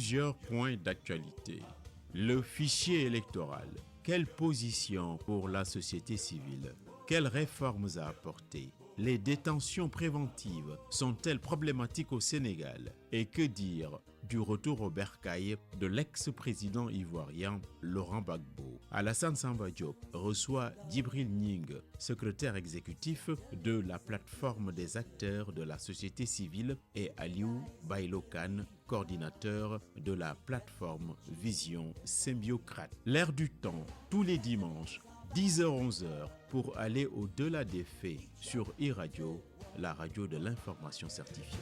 plusieurs points d'actualité. Le fichier électoral. Quelle position pour la société civile? Quelles réformes à apporter? Les détentions préventives sont-elles problématiques au Sénégal? Et que dire du retour au bercail de l'ex-président ivoirien Laurent Gbagbo? Alassane Samba Diop reçoit Djibril Ning, secrétaire exécutif de la plateforme des acteurs de la société civile, et Aliou Baïlokan, coordinateur de la plateforme Vision Symbiocrate. L'air du temps, tous les dimanches, 10h-11h, pour aller au-delà des faits sur e-Radio, la radio de l'information certifiée.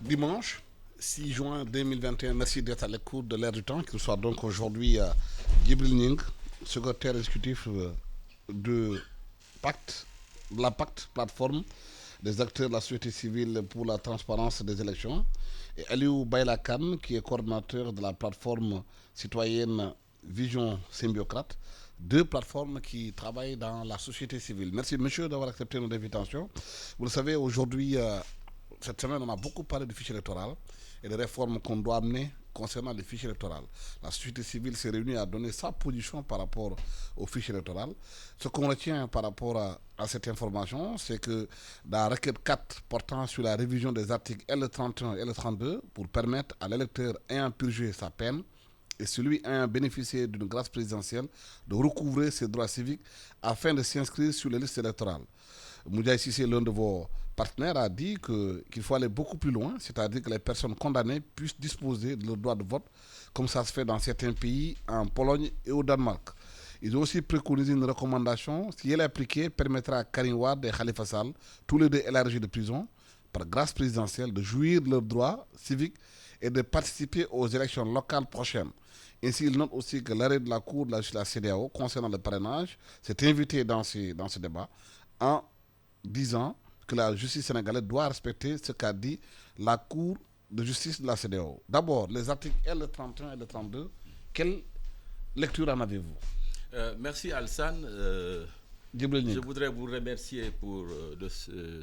Dimanche 6 juin 2021, merci d'être à l'écoute de l'air du temps, qui reçoit donc aujourd'hui Djibril Ning, secrétaire exécutif de la Pacte, plateforme des acteurs de la société civile pour la transparence des élections, et Aliou Baïlakan, qui est coordinateur de la plateforme citoyenne Vision Symbiocrate, deux plateformes qui travaillent dans la société civile. Merci monsieur d'avoir accepté notre invitation. Vous le savez, aujourd'hui, cette semaine, on a beaucoup parlé du fichier électoral et des réformes qu'on doit amener concernant le fichier électoral. La société civile s'est réunie à donner sa position par rapport au fichier électoral. Ce qu'on retient par rapport à cette information, c'est que dans la requête 4 portant sur la révision des articles L31 et L32 pour permettre à l'électeur ayant purgé sa peine et celui ayant bénéficié d'une grâce présidentielle de recouvrer ses droits civiques afin de s'inscrire sur les listes électorales. Moudia Sissé, l'un de vos partenaires, a dit qu'il faut aller beaucoup plus loin, c'est-à-dire que les personnes condamnées puissent disposer de leur droit de vote, comme ça se fait dans certains pays, en Pologne et au Danemark. Ils ont aussi préconisé une recommandation, si elle est appliquée, permettra à Karim Wade et Khalifa Sall, tous les deux élargis de prison, par grâce présidentielle, de jouir de leurs droits civiques et de participer aux élections locales prochaines. Ainsi, il note aussi que l'arrêt de la Cour de la CEDEAO concernant le parrainage s'est invité dans ce débat en disant que la justice sénégalaise doit respecter ce qu'a dit la Cour de justice de la CEDEAO. D'abord, les articles L31 et L32, quelle lecture en avez-vous? Merci Alsan. Je voudrais vous remercier pour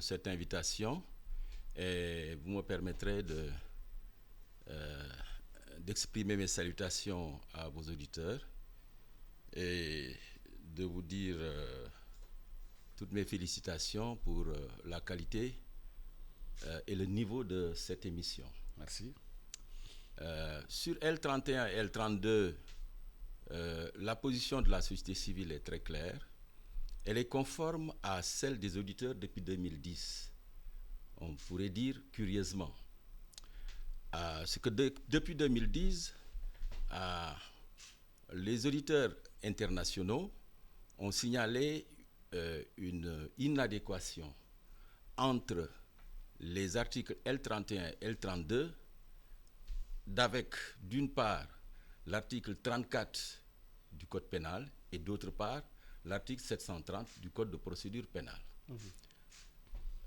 cette invitation et vous me permettrez d'exprimer mes salutations à vos auditeurs et de vous dire toutes mes félicitations pour la qualité et le niveau de cette émission. Merci. Sur L31 et L32, la position de la société civile est très claire. Elle est conforme à celle des auditeurs depuis 2010. On pourrait dire curieusement. C'est que depuis 2010, les auditeurs internationaux ont signalé une inadéquation entre les articles L31 et L32 d'avec d'une part l'article 34 du Code pénal et d'autre part l'article 730 du Code de procédure pénale.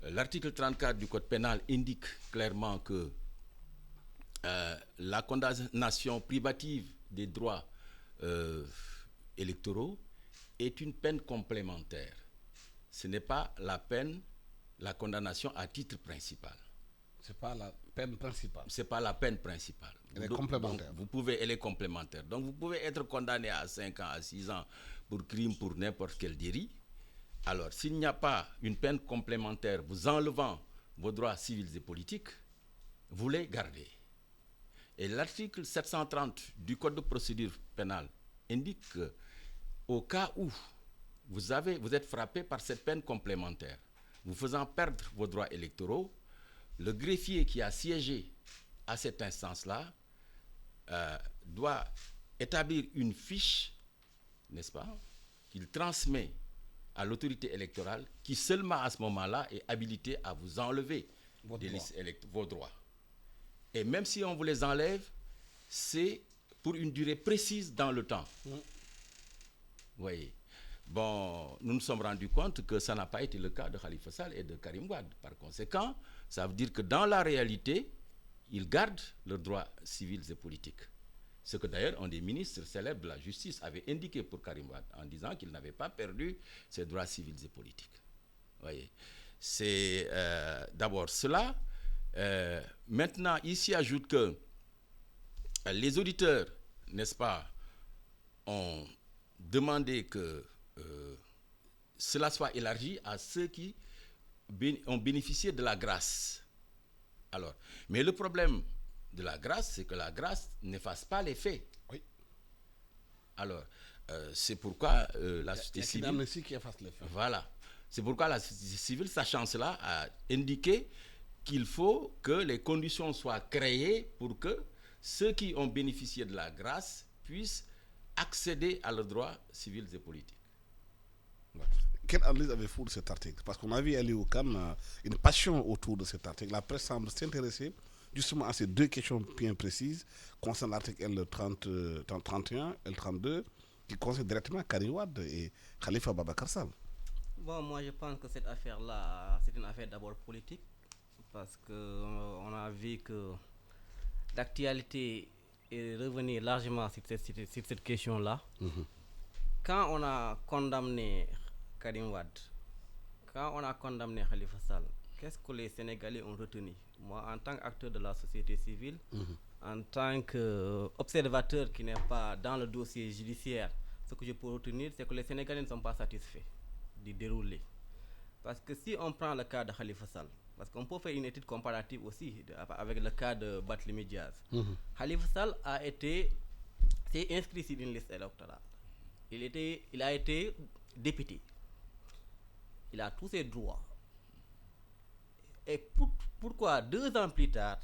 L'article 34 du Code pénal indique clairement que la condamnation privative des droits électoraux est une peine complémentaire. Ce n'est pas la condamnation à titre principal. Ce n'est pas la peine principale. Ce n'est pas la peine principale. Elle est complémentaire. Elle est complémentaire. Donc vous pouvez être condamné à 5 ans, à 6 ans pour crime, pour n'importe quel délit. Alors, s'il n'y a pas une peine complémentaire vous enlevant vos droits civils et politiques, vous les gardez. Et l'article 730 du Code de procédure pénale indique qu'au cas où vous êtes frappé par cette peine complémentaire, vous faisant perdre vos droits électoraux, le greffier qui a siégé à cette instance-là doit établir une fiche, n'est-ce pas, qu'il transmet à l'autorité électorale qui seulement à ce moment-là est habilitée à vous enlever vos droits. Et même si on vous les enlève, c'est pour une durée précise dans le temps. Vous voyez. Bon, nous nous sommes rendus compte que ça n'a pas été le cas de Khalifa Sall et de Karim Wade. Par conséquent, ça veut dire que dans la réalité, ils gardent leurs droits civils et politiques. Ce que d'ailleurs un des ministres célèbres de la justice avait indiqué pour Karim Wade en disant qu'il n'avait pas perdu ses droits civils et politiques. Vous voyez. C'est d'abord cela. Maintenant, il s'y ajoute que Les auditeurs, n'est-ce pas, ont demandé que cela soit élargi à ceux qui ont bénéficié de la grâce. Alors, mais le problème de la grâce, c'est que la grâce n'efface pas les faits. Oui. Alors, c'est pourquoi la société civile... qui efface les faits. Voilà. C'est pourquoi la société civile, sachant cela, a indiqué qu'il faut que les conditions soient créées pour que ceux qui ont bénéficié de la grâce puissent accéder à leurs droits civils et politiques. Quelle analyse avez-vous de cet article? Parce qu'on a vu Aliou Khan une passion autour de cet article. La presse semble s'intéresser justement à ces deux questions bien précises concernant l'article L31, L32, qui concerne directement Karim Wade et Khalifa Babakar Sall. Bon, moi je pense que cette affaire-là, c'est une affaire d'abord politique, parce qu'on a vu que l'actualité est revenue largement sur cette question-là. Quand on a condamné Karim Wade, quand on a condamné Khalifa Sall, qu'est-ce que les Sénégalais ont retenu? Moi, en tant qu'acteur de la société civile, en tant qu'observateur qui n'est pas dans le dossier judiciaire, ce que je peux retenir, c'est que les Sénégalais ne sont pas satisfaits du déroulé. Parce que si on prend le cas de Khalifa Sall, parce qu'on peut faire une étude comparative aussi avec le cas de Barthélémy Diaz. Khalifa Sall s'est inscrit sur une liste électorale. Il a été député. Il a tous ses droits. Et pourquoi 2 ans plus tard,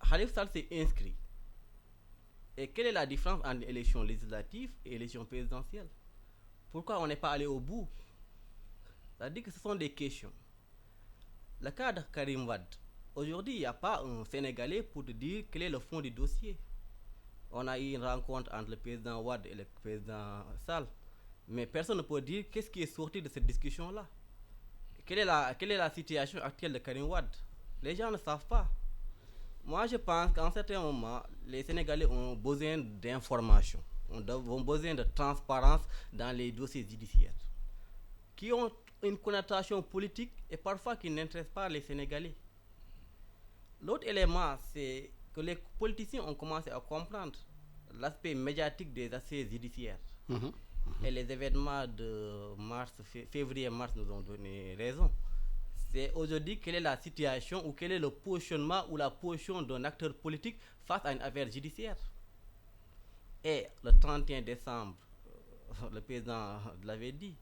Khalifa Sall s'est inscrit? Et quelle est la différence entre élection législative et élection présidentielle? Pourquoi on n'est pas allé au bout? C'est-à-dire que ce sont des questions. Le cas de Karim Wade, aujourd'hui, il n'y a pas un Sénégalais pour te dire quel est le fond du dossier. On a eu une rencontre entre le président Wade et le président Sall, mais personne ne peut dire qu'est-ce qui est sorti de cette discussion-là. Quelle est la situation actuelle de Karim Wade? Les gens ne savent pas. Moi, je pense qu'à un certain moment, les Sénégalais ont besoin d'informations, ont besoin de transparence dans les dossiers judiciaires, qui ont une connotation politique et parfois qui n'intéressent pas les Sénégalais. L'autre élément, c'est que les politiciens ont commencé à comprendre l'aspect médiatique des assises judiciaires. Et les événements de février-mars nous ont donné raison. C'est aujourd'hui quelle est la situation ou quel est le positionnement ou la position d'un acteur politique face à une affaire judiciaire. Et le 31 décembre, le président l'avait dit,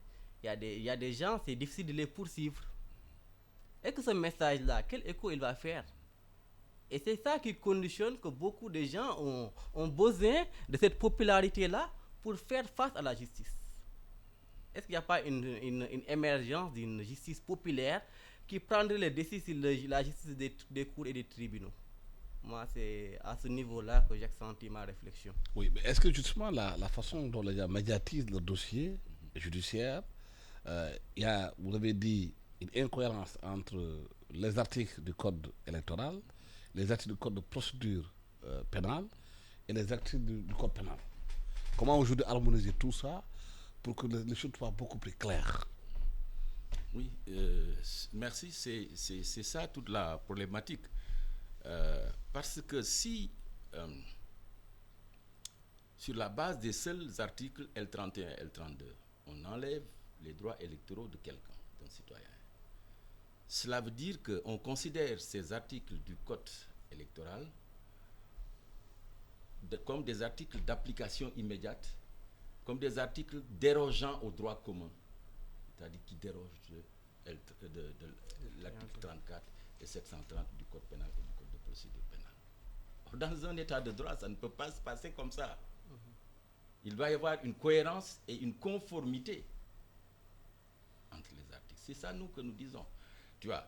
il y a des gens, c'est difficile de les poursuivre. Est-ce que ce message-là, quel écho il va faire? Et c'est ça qui conditionne que beaucoup de gens ont besoin de cette popularité-là pour faire face à la justice. Est-ce qu'il n'y a pas une émergence d'une justice populaire qui prendrait les décisions sur la justice des cours et des tribunaux? Moi, c'est à ce niveau-là que j'ai senti ma réflexion. Oui, mais est-ce que justement la façon dont les gens médiatisent le dossier judiciaire, il y a, vous avez dit, une incohérence entre les articles du code électoral, les articles du code de procédure pénale et les articles du code pénal? Comment aujourd'hui harmoniser tout ça pour que les choses soient beaucoup plus claires? Oui, merci. C'est ça toute la problématique. Parce que si, sur la base des seuls articles L31 et L32, on enlève les droits électoraux de quelqu'un, d'un citoyen, cela veut dire qu'on considère ces articles du code électoral comme des articles d'application immédiate, comme des articles dérogeant au droit commun, c'est-à-dire qui dérogent de l'article 34 et 730 du code pénal et du code de procédure pénale. Dans un état de droit, ça ne peut pas se passer comme ça. Il doit y avoir une cohérence et une conformité entre les articles. C'est ça, nous, que nous disons. Tu vois.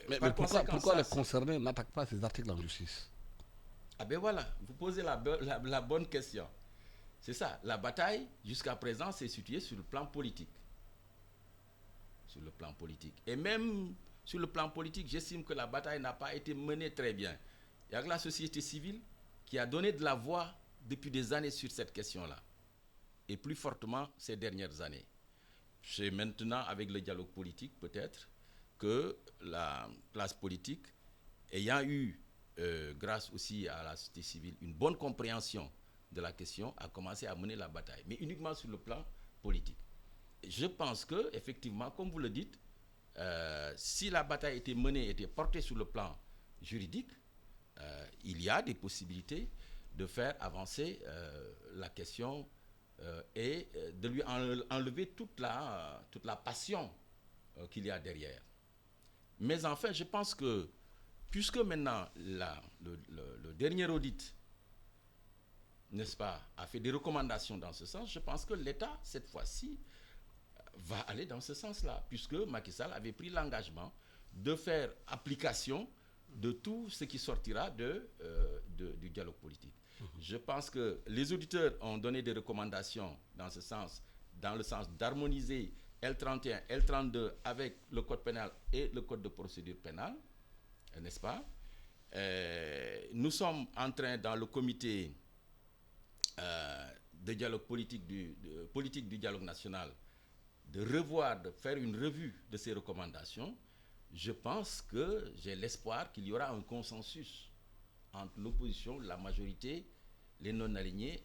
Mais pourquoi les concernés n'attaquent pas ces articles en justice? Ah ben voilà, vous posez la bonne question. C'est ça, la bataille, jusqu'à présent, s'est située sur le plan politique. Sur le plan politique. Et même sur le plan politique, j'estime que la bataille n'a pas été menée très bien. Il y a que la société civile qui a donné de la voix depuis des années sur cette question-là. Et plus fortement ces dernières années. C'est maintenant, avec le dialogue politique, peut-être, que la classe politique, ayant eu grâce aussi à la société civile, une bonne compréhension de la question, a commencé à mener la bataille, mais uniquement sur le plan politique. Je pense que, effectivement, comme vous le dites, si la bataille était menée, était portée sur le plan juridique, il y a des possibilités de faire avancer la question et de lui enlever toute la passion qu'il y a derrière. Mais enfin, je pense que, puisque maintenant le dernier audit, n'est-ce pas, a fait des recommandations dans ce sens, je pense que l'État, cette fois-ci, va aller dans ce sens-là, puisque Macky Sall avait pris l'engagement de faire application de tout ce qui sortira du dialogue politique. Je pense que les auditeurs ont donné des recommandations dans ce sens, dans le sens d'harmoniser L31, L32 avec le code pénal et le code de procédure pénale, n'est-ce pas? Nous sommes en train, dans le comité de dialogue politique du dialogue national, de faire une revue de ces recommandations. Je pense que j'ai l'espoir qu'il y aura un consensus entre l'opposition, la majorité, les non-alignés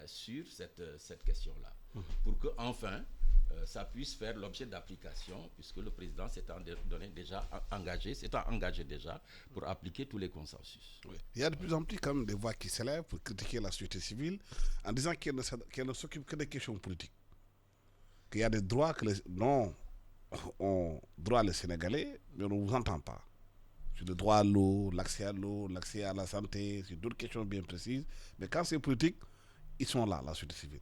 sur cette question-là. Pour que, enfin, ça puisse faire l'objet d'application, puisque le président s'est engagé déjà pour appliquer tous les consensus. Oui. Il y a de plus en plus quand même des voix qui s'élèvent pour critiquer la société civile en disant qu'elle ne s'occupe que des questions politiques. Qu'il y a des droits dont ont droit les Sénégalais, mais on ne vous entend pas. Sur le droit à l'eau, l'accès à la santé, sur d'autres questions bien précises. Mais quand c'est politique, ils sont là, la société civile.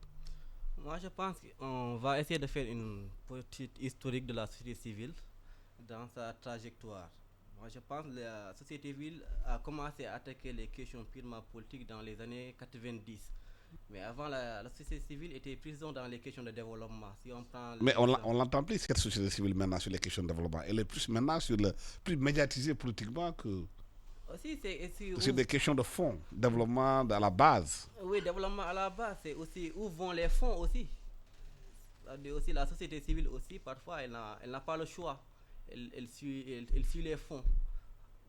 Moi, je pense qu'on va essayer de faire une petite historique de la société civile dans sa trajectoire. Moi, je pense que la société civile a commencé à attaquer les questions purement politiques dans les années 90. Mais avant, la société civile était présente dans les questions de développement. Si on prend mais on l'entend plus, cette société civile, maintenant, sur les questions de développement. Elle est plus maintenant plus médiatisée politiquement que... Aussi, c'est des questions de fond, développement à la base. Oui, développement à la base, c'est aussi où vont les fonds aussi. Aussi la société civile aussi, parfois, elle n'a pas le choix. Elle suit les fonds.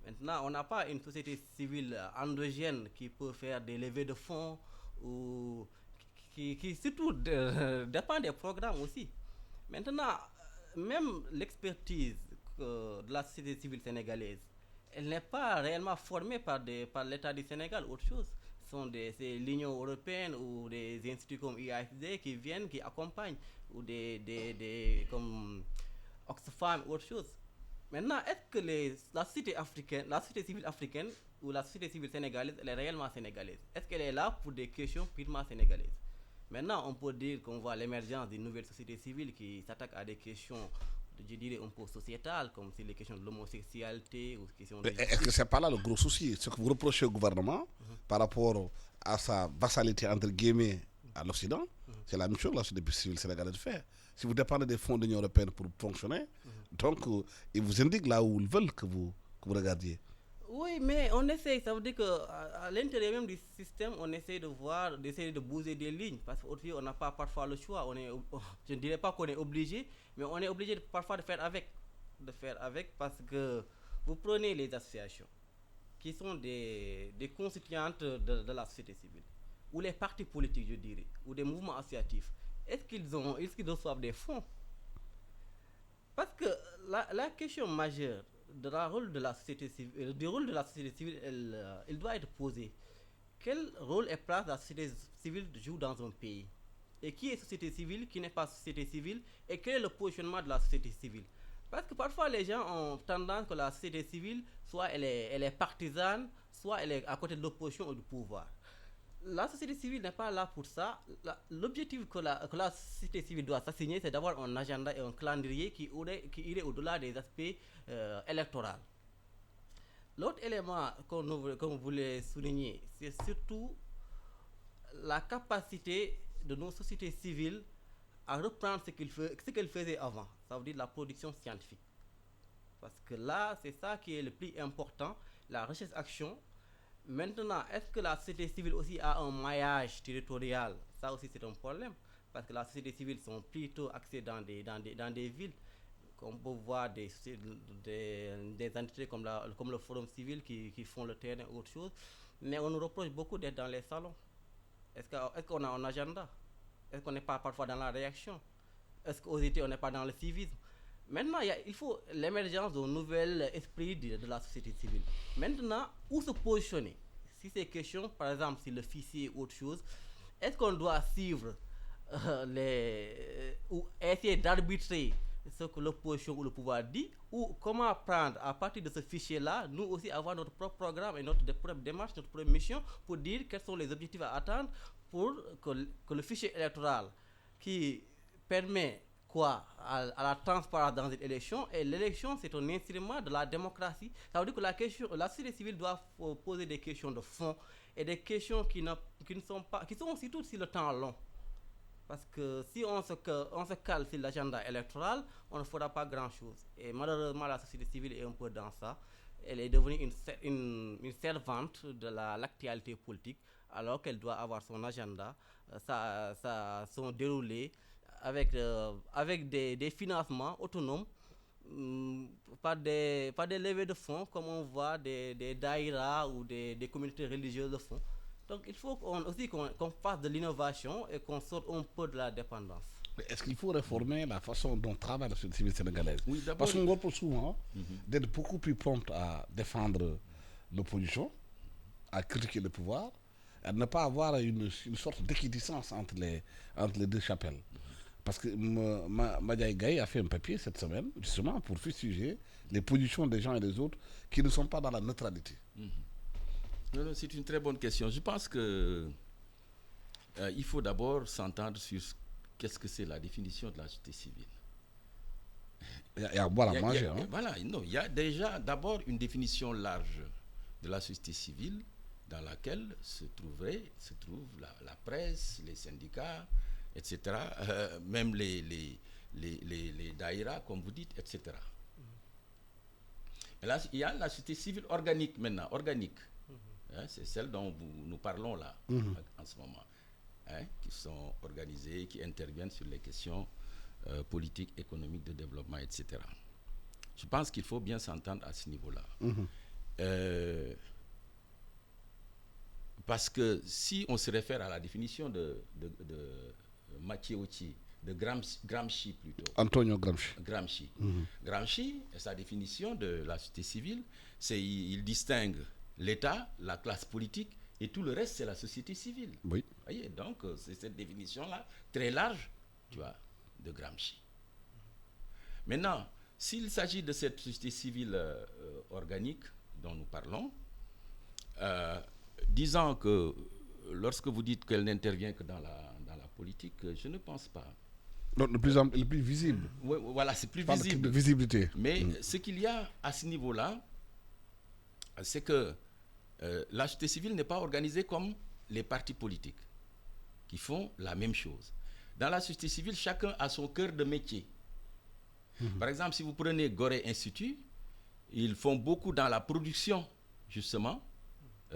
Maintenant, on n'a pas une société civile endogène qui peut faire des levées de fonds ou qui surtout dépend des programmes aussi. Maintenant, même l'expertise de la société civile sénégalaise, elle n'est pas réellement formée par l'État du Sénégal, autre chose. C'est l'Union européenne ou des instituts comme IASD qui viennent, qui accompagnent, ou comme Oxfam, autre chose. Maintenant, est-ce que la société civile africaine ou la société civile sénégalaise, elle est réellement sénégalaise? Est-ce qu'elle est là pour des questions purement sénégalaises? Maintenant, on peut dire qu'on voit l'émergence d'une nouvelle société civile qui s'attaque à des questions, je dirais, un peu sociétales, comme si les questions de l'homosexualité ou questions de... Est-ce que c'est pas là le gros souci? Ce que vous reprochez au gouvernement par rapport à sa vassalité, entre guillemets, à l'Occident, c'est la même chose que la société civile sénégalaise fait. Si vous dépendez des fonds de l'Union européenne pour fonctionner, donc ils vous indiquent là où ils veulent que vous regardiez. Oui, mais on essaye, ça veut dire qu'à l'intérieur même du système, on essaie d'essayer de bouger des lignes, parce qu'aujourd'hui, on n'a pas parfois le choix. Je ne dirais pas qu'on est obligé, mais on est obligé parfois de faire avec. Parce que vous prenez les associations, qui sont des constituantes de la société civile, ou les partis politiques, je dirais, ou des mouvements associatifs. Est-ce qu'ils reçoivent des fonds? Parce que la question majeure du rôle de la société civile, elle doit être posée. Quel rôle et place la société civile joue dans un pays? Et qui est société civile, qui n'est pas société civile? Et quel est le positionnement de la société civile? Parce que parfois les gens ont tendance que la société civile, soit elle est partisane, soit elle est à côté de l'opposition ou du pouvoir. La société civile n'est pas là pour ça. L'objectif que la société civile doit s'assigner, c'est d'avoir un agenda et un calendrier qui irait au-delà des aspects électoraux. L'autre élément qu'on voulait souligner, c'est surtout la capacité de nos sociétés civiles à reprendre ce qu'elles faisaient avant. Ça veut dire la production scientifique. Parce que là, c'est ça qui est le plus important, la recherche-action. Maintenant, est-ce que la société civile aussi a un maillage territorial? Ça aussi, c'est un problème. Parce que la société civile sont plutôt axées dans des villes. On peut voir des entités comme le Forum civil qui font le terrain ou autre chose, mais on nous reproche beaucoup d'être dans les salons. Est-ce qu'on a un agenda? Est-ce qu'on n'est pas parfois dans la réaction? Est-ce qu'aux États on n'est pas dans le civisme? Maintenant, il faut l'émergence d'un nouvel esprit de la société civile. Maintenant, où se positionner? Si c'est question, par exemple, si le fichier ou autre chose, est-ce qu'on doit suivre ou essayer d'arbitrer ce que l'opposition ou le pouvoir dit, ou comment prendre à partir de ce fichier-là, nous aussi avoir notre propre programme et notre propre démarche, notre propre mission pour dire quels sont les objectifs à atteindre pour que le fichier électoral qui permet quoi à la transparence dans une élection, et l'élection c'est un instrument de la démocratie. Ça veut dire que la société civile doit poser des questions de fond et des questions qui sont aussi toutes sur le temps long. Parce que si on se cale sur l'agenda électoral, on ne fera pas grand-chose. Et malheureusement, la société civile est un peu dans ça. Elle est devenue une servante de l'actualité politique, alors qu'elle doit avoir son agenda, son déroulé, avec des financements autonomes, pas des levées de fonds, comme on voit des daïras ou des communautés religieuses de fonds. Donc il faut qu'on fasse de l'innovation et qu'on sorte un peu de la dépendance. Mais est-ce qu'il faut réformer la façon dont travaille la société civile sénégalaise? Oui, parce qu'on reproche souvent d'être beaucoup plus prompt à défendre l'opposition, à critiquer le pouvoir, à ne pas avoir une sorte d'équidistance entre les deux chapelles. Parce que Madiaye Gaye a fait un papier cette semaine, justement, pour fustiger les positions des gens et des autres qui ne sont pas dans la neutralité. Non, c'est une très bonne question. Je pense que il faut d'abord s'entendre sur qu'est-ce que c'est la définition de la société civile. Il y a à boire à manger. Il y a déjà d'abord une définition large de la société civile dans laquelle se trouve la presse, les syndicats, etc. Même les daïras, comme vous dites, etc. Et là, il y a la société civile organique maintenant, organique. C'est celle dont nous parlons là, en ce moment, qui sont organisées, qui interviennent sur les questions politiques, économiques, de développement, etc. Je pense qu'il faut bien s'entendre à ce niveau-là. Parce que si on se réfère à la définition de Matteucci, de Gramsci plutôt. Antonio Gramsci. Gramsci, sa définition de la société civile, il distingue l'État, la classe politique, et tout le reste, c'est la société civile. Oui. Vous voyez, donc, c'est cette définition-là, très large, tu vois, de Gramsci. Maintenant, s'il s'agit de cette société civile organique dont nous parlons, disant que lorsque vous dites qu'elle n'intervient que dans la politique, je ne pense pas. Donc, le plus visible. Oui, voilà, c'est plus Pas visible. de visibilité. Mais ce qu'il y a à ce niveau-là, c'est que la société civile n'est pas organisée comme les partis politiques qui font la même chose. Dans la société civile, chacun a son cœur de métier. Par exemple, si vous prenez Gorée Institut, ils font beaucoup dans la production, justement,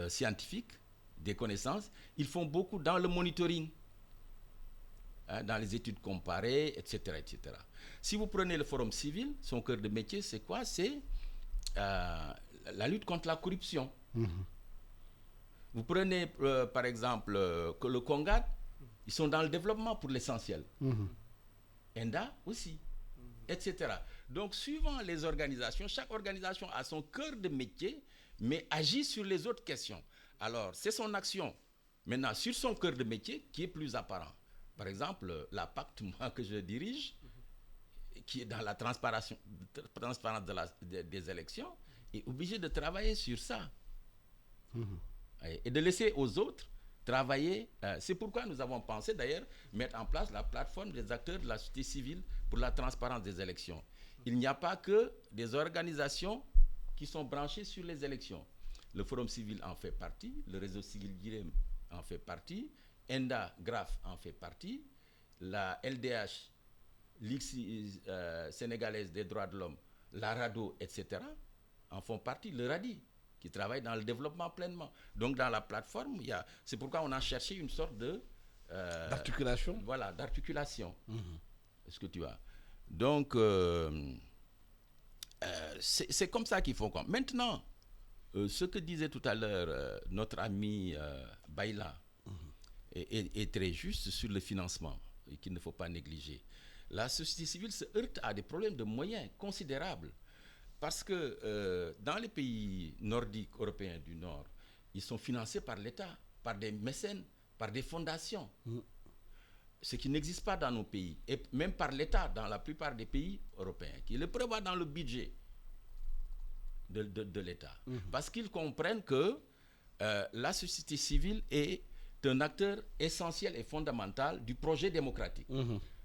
scientifique, des connaissances. Ils font beaucoup dans le monitoring, dans les études comparées, etc., etc. Si vous prenez le Forum civil, son cœur de métier, c'est quoi? C'est la lutte contre la corruption. Vous prenez, par exemple, que le Congat, ils sont dans le développement pour l'essentiel. ENDA aussi, etc. Donc, suivant les organisations, chaque organisation a son cœur de métier, mais agit sur les autres questions. Alors, c'est son action, maintenant, sur son cœur de métier, qui est plus apparent. Par exemple, la PACT, moi, que je dirige, qui est dans la transparence des élections, est obligé de travailler sur ça. Et de laisser aux autres travailler. C'est pourquoi nous avons pensé d'ailleurs mettre en place la plateforme des acteurs de la société civile pour la transparence des élections. Il n'y a pas que des organisations qui sont branchées sur les élections. Le Forum civil en fait partie, le réseau civil GIREM en fait partie, ENDA, GRAF en fait partie, la LDH, Ligue sénégalaise des droits de l'homme, la RADO, etc. en font partie, le RADI, qui travaille dans le développement pleinement. Donc dans la plateforme, c'est pourquoi on a cherché une sorte de... d'articulation. Voilà, d'articulation. Est-ce que tu as? Donc, C'est comme ça qu'il faut comprendre. Maintenant, ce que disait tout à l'heure notre ami Baïla est très juste sur le financement et qu'il ne faut pas négliger. La société civile se heurte à des problèmes de moyens considérables parce que dans les pays nordiques, européens du Nord, ils sont financés par l'État, par des mécènes, par des fondations. Ce qui n'existe pas dans nos pays, et même par l'État dans la plupart des pays européens, qui le prévoit dans le budget de l'État. Parce qu'ils comprennent que la société civile est un acteur essentiel et fondamental du projet démocratique.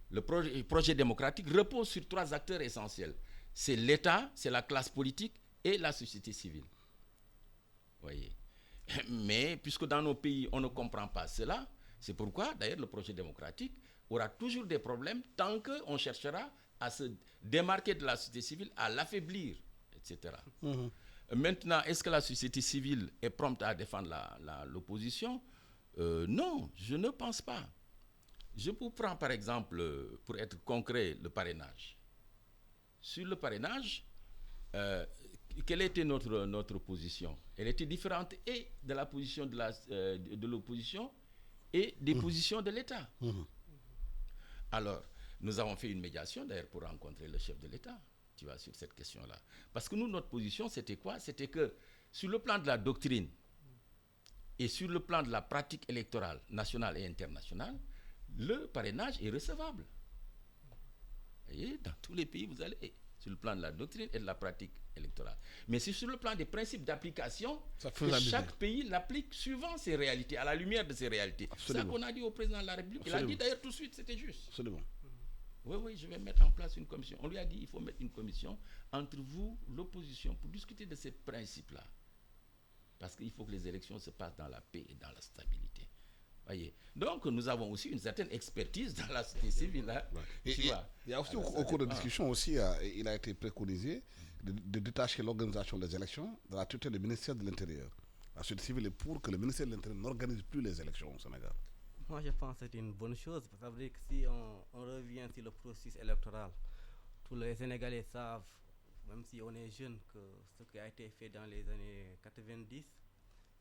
Le projet démocratique repose sur 3 acteurs essentiels. C'est l'État, c'est la classe politique et la société civile. Voyez. Mais puisque dans nos pays, on ne comprend pas cela, c'est pourquoi, d'ailleurs, le projet démocratique aura toujours des problèmes tant qu'on cherchera à se démarquer de la société civile, à l'affaiblir, etc. Maintenant, est-ce que la société civile est prompte à défendre l'opposition? Non, je ne pense pas. Je vous prends par exemple, pour être concret, le parrainage. Sur le parrainage, quelle était notre position? Elle était différente et de la position de l'opposition et des positions de l'État. Alors, nous avons fait une médiation d'ailleurs pour rencontrer le chef de l'État, tu vois, sur cette question-là. Parce que nous, notre position, c'était quoi? C'était que sur le plan de la doctrine et sur le plan de la pratique électorale nationale et internationale, le parrainage est recevable. Vous voyez, dans tous les pays, vous allez sur le plan de la doctrine et de la pratique électorale. Mais c'est sur le plan des principes d'application que chaque pays l'applique suivant ses réalités, à la lumière de ses réalités. C'est ça qu'on a dit au président de la République. Absolument. Il a dit d'ailleurs tout de suite, c'était juste. Absolument. Oui, je vais mettre en place une commission. On lui a dit, il faut mettre une commission entre vous, l'opposition, pour discuter de ces principes-là. Parce qu'il faut que les élections se passent dans la paix et dans la stabilité. Voyez. Donc, nous avons aussi une certaine expertise dans la société civile. Hein, il y a aussi, au cours de discussion aussi, il a été préconisé de détacher l'organisation des élections de la tutelle du ministère de l'Intérieur. La société civile est pour que le ministère de l'Intérieur n'organise plus les élections au Sénégal. Moi, je pense que c'est une bonne chose. Ça veut dire que si on revient sur le processus électoral, tous les Sénégalais savent, même si on est jeune, que ce qui a été fait dans les années 90,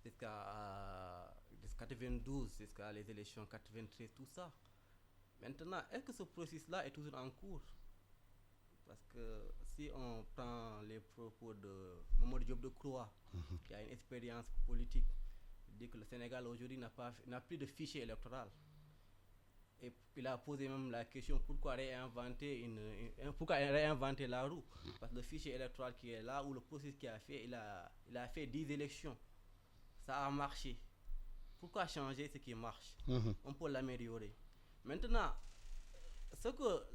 jusqu'à 92, jusqu'à les élections 93, tout ça. Maintenant, est-ce que ce processus-là est toujours en cours? Parce que si on prend les propos de Mamadou Diop Decroix, qui a une expérience politique, il dit que le Sénégal aujourd'hui n'a plus de fichier électoral. Et il a posé même la question pourquoi réinventer la roue? Parce que le fichier électoral qui est là, ou le processus qu'il a fait, il a fait 10 élections. Ça a marché. Pourquoi changer ce qui marche? On peut l'améliorer. Maintenant, ce que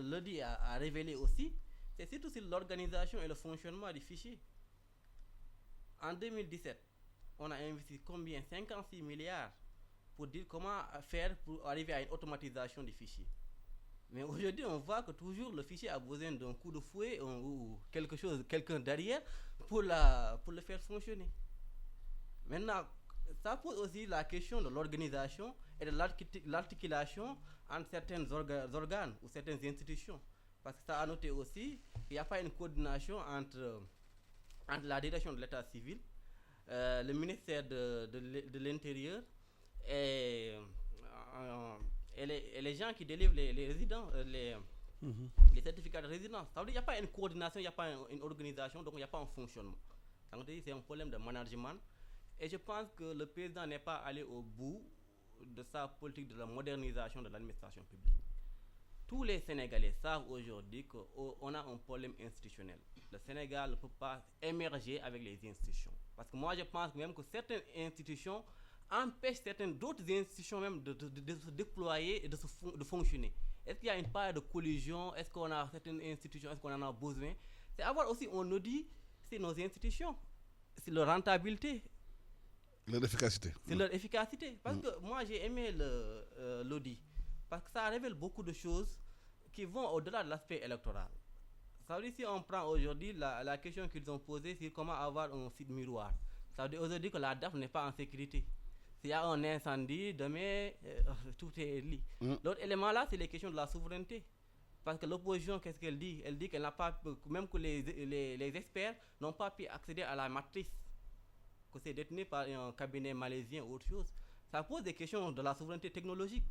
l'ODI a révélé aussi, c'est surtout sur l'organisation et le fonctionnement du fichier. En 2017, on a investi combien? 56 milliards pour dire comment faire pour arriver à une automatisation du fichier. Mais aujourd'hui, on voit que toujours le fichier a besoin d'un coup de fouet ou quelqu'un derrière pour le faire fonctionner. Maintenant, ça pose aussi la question de l'organisation et de l'articulation entre certains organes ou certaines institutions. Parce que ça a noté aussi qu'il n'y a pas une coordination entre la direction de l'État civil, le ministère de l'Intérieur et les gens qui délivrent les résidents, les certificats de résidence. Ça veut dire qu'il n'y a pas une coordination, il n'y a pas une organisation, donc il n'y a pas un fonctionnement. Ça veut dire que c'est un problème de management. Et je pense que le président n'est pas allé au bout de sa politique de la modernisation de l'administration publique. Tous les Sénégalais savent aujourd'hui qu'on a un problème institutionnel. Le Sénégal ne peut pas émerger avec les institutions. Parce que moi, je pense même que certaines institutions empêchent d'autres institutions même de se déployer et de fonctionner. Est-ce qu'il y a une part de collusion? Est-ce qu'on a certaines institutions? Est-ce qu'on en a besoin? C'est avoir aussi un audit sur nos institutions, sur leur rentabilité. Leur efficacité. C'est leur efficacité. Parce que moi, j'ai aimé l'audit. Parce que ça révèle beaucoup de choses qui vont au-delà de l'aspect électoral. Ça veut dire, si on prend aujourd'hui la question qu'ils ont posée, c'est comment avoir un site miroir. Ça veut dire aujourd'hui que la DAF n'est pas en sécurité. S'il y a un incendie, demain, tout est lié. L'autre élément là, c'est les questions de la souveraineté. Parce que l'opposition, qu'est-ce qu'elle dit? Elle dit qu'elle n'a pas, même que les experts n'ont pas pu accéder à la matrice, que c'est détenu par un cabinet malaisien ou autre chose. Ça pose des questions de la souveraineté technologique.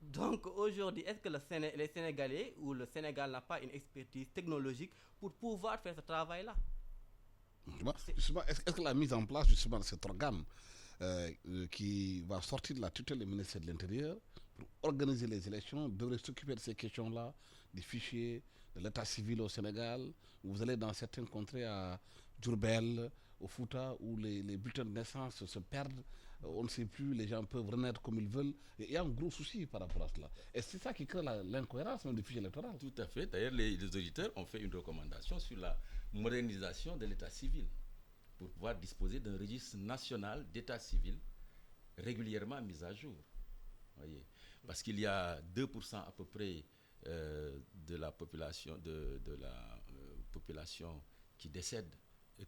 Donc aujourd'hui, est-ce que les Sénégalais ou le Sénégal n'a pas une expertise technologique pour pouvoir faire ce travail-là? Justement, est-ce que la mise en place justement de cet organe qui va sortir de la tutelle du ministère de l'Intérieur pour organiser les élections devrait s'occuper de ces questions-là, des fichiers, de l'état civil au Sénégal, où vous allez dans certaines contrées à Diourbel, au Fouta, où les bulletins de naissance se perdent, on ne sait plus, les gens peuvent renaître comme ils veulent. Il y a un gros souci par rapport à cela. Et c'est ça qui crée l'incohérence même du fichier électoral. Tout à fait. D'ailleurs, les auditeurs ont fait une recommandation sur la modernisation de l'état civil pour pouvoir disposer d'un registre national d'état civil régulièrement mis à jour. Voyez. Parce qu'il y a 2% à peu près de la population, population qui décède,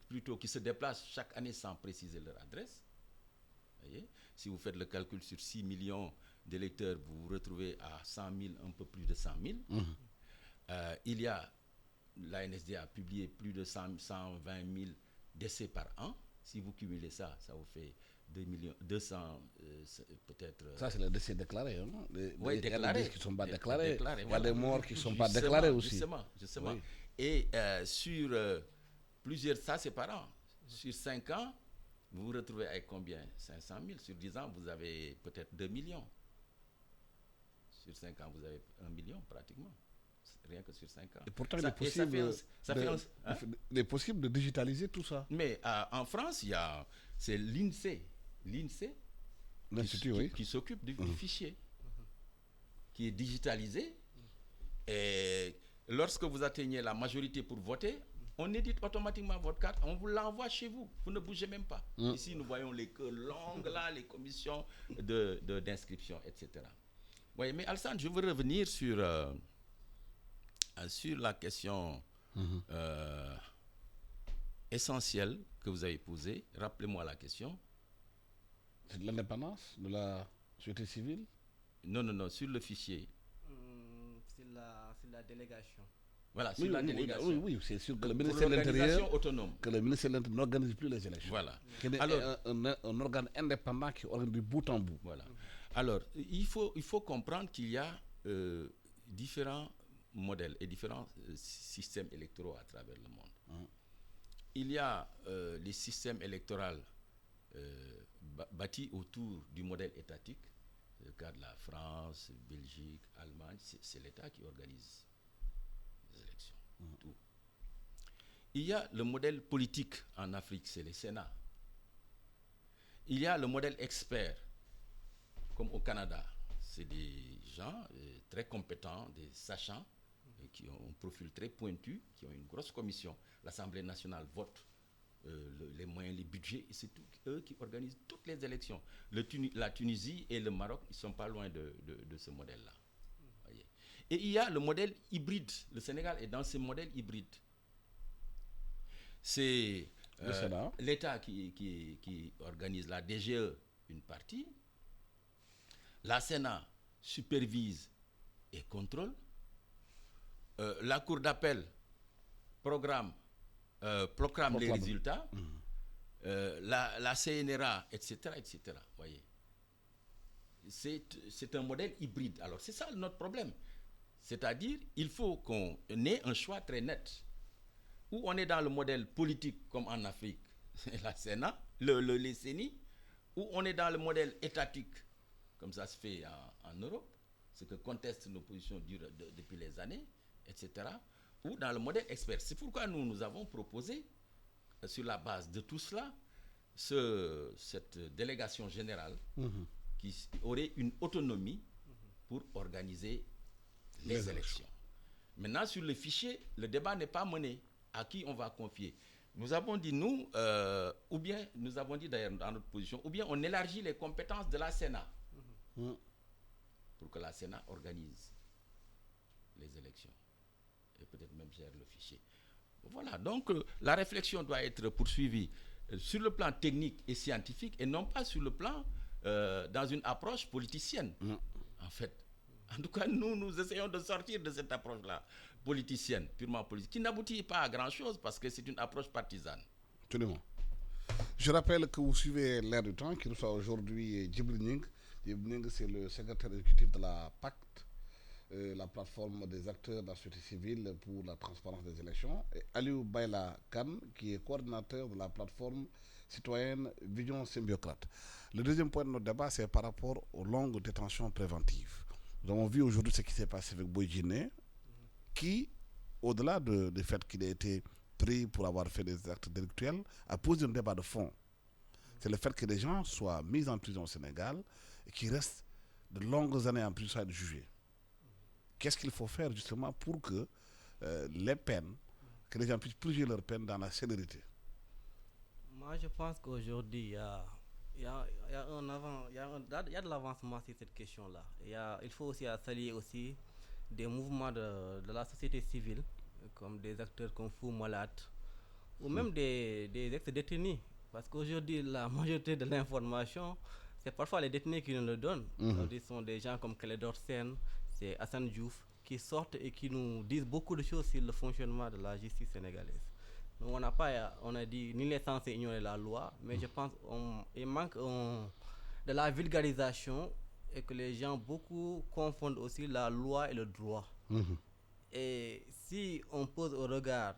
plutôt qui se déplace chaque année sans préciser leur adresse. Voyez. Si vous faites le calcul sur 6 millions d'électeurs, vous vous retrouvez à 100 000, un peu plus de 100 000. Il y a, la NSD a publié plus de 120 000 décès par an. Si vous cumulez ça, ça vous fait 200 peut-être. Ça, c'est les décès déclarés. Hein? Oui, déclarés. Qui ne sont pas déclarés. Déclarés, il y a des morts qui ne sont pas déclarés aussi. Justement. Oui. Et sur plusieurs, ça c'est par an. Sur 5 ans, vous vous retrouvez avec combien? 500 000. Sur 10 ans, vous avez peut-être 2 millions. Sur 5 ans, vous avez 1 million pratiquement. Rien que sur 5 ans. Et pourtant, il est possible de digitaliser tout ça. Mais en France, c'est l'INSEE qui s'occupe du fichier, qui est digitalisé. Et lorsque vous atteignez la majorité pour voter, on édite automatiquement votre carte, on vous l'envoie chez vous. Vous ne bougez même pas. Ici, nous voyons les queues longues, là, les commissions d'inscription, etc. Oui, mais Alassane, je veux revenir sur la question essentielle que vous avez posée. Rappelez-moi la question. C'est de l'indépendance de la société civile? Non, sur le fichier. C'est la délégation. Voilà, sur la délégation. Oui, c'est sûr que le ministère de l'Intérieur autonome. Que le ministère de l'Intérieur n'organise plus les élections. Voilà. Alors, un organe indépendant qui organise du bout en bout. Voilà. Alors, il faut comprendre qu'il y a différents modèles et différents systèmes électoraux à travers le monde. Il y a les systèmes électoraux bâtis autour du modèle étatique. Le cas de la France, Belgique, Allemagne, c'est l'État qui organise les élections. Tout. Il y a le modèle politique en Afrique, c'est le Sénat. Il y a le modèle expert, comme au Canada. C'est des gens très compétents, des sachants, qui ont un profil très pointu, qui ont une grosse commission. L'Assemblée nationale vote les moyens, les budgets, et c'est eux qui organisent toutes les élections. La Tunisie et le Maroc, ils ne sont pas loin de ce modèle-là. Et il y a le modèle hybride. Le Sénégal est dans ce modèle hybride. C'est l'État qui organise la DGE, une partie. La Sénat supervise et contrôle. La Cour d'appel proclame les résultats. La CNRA, etc. Voyez. C'est un modèle hybride. Alors, c'est ça notre problème. C'est-à-dire, il faut qu'on ait un choix très net. Où on est dans le modèle politique, comme en Afrique, la Sénat, les CENI, où on est dans le modèle étatique, comme ça se fait en Europe, ce que contestent nos positions depuis les années, etc., ou dans le modèle expert. C'est pourquoi nous avons proposé, sur la base de tout cela, cette délégation générale qui aurait une autonomie pour organiser les élections. Maintenant, sur le fichier, le débat n'est pas mené. À qui on va confier? Nous avons dit, ou bien, nous avons dit d'ailleurs dans notre position, ou bien on élargit les compétences de la Sénat pour que la Sénat organise les élections et peut-être même gère le fichier. Voilà, donc la réflexion doit être poursuivie sur le plan technique et scientifique et non pas sur le plan dans une approche politicienne, en fait. En tout cas, nous essayons de sortir de cette approche-là, politicienne, purement politique, qui n'aboutit pas à grand-chose parce que c'est une approche partisane. Absolument. Je rappelle que vous suivez l'Air du Temps, qui reçoit aujourd'hui Djibril Ning. Djibril Ning, c'est le secrétaire exécutif de la PACT, la plateforme des acteurs de la société civile pour la transparence des élections, et Aliou Baïla Khan, qui est coordinateur de la plateforme citoyenne Vision Symbiocrate. Le deuxième point de notre débat, c'est par rapport aux longues détentions préventives. Nous avons vu aujourd'hui ce qui s'est passé avec Boy-Djiné, qui, au-delà du fait qu'il a été pris pour avoir fait des actes délictuels, a posé un débat de fond. C'est le fait que les gens soient mis en prison au Sénégal et qu'ils restent de longues années en prison à être jugés. Qu'est-ce qu'il faut faire justement pour que les peines, que les gens puissent purger leurs peines dans la célérité? Moi, je pense qu'aujourd'hui, il y a de l'avancement sur cette question-là. Il faut aussi saluer aussi des mouvements de la société civile, comme des acteurs comme Fou Malade, ou même des ex-détenus. Parce qu'aujourd'hui, la majorité de l'information, c'est parfois les détenus qui nous le donnent. Ce sont des gens comme Klédor Sène, c'est Hassan Diouf, qui sortent et qui nous disent beaucoup de choses sur le fonctionnement de la justice sénégalaise. Donc on a dit, nul n'est censé ignorer la loi, mais je pense qu'il manque de la vulgarisation et que les gens beaucoup confondent aussi la loi et le droit. Et si on pose au regard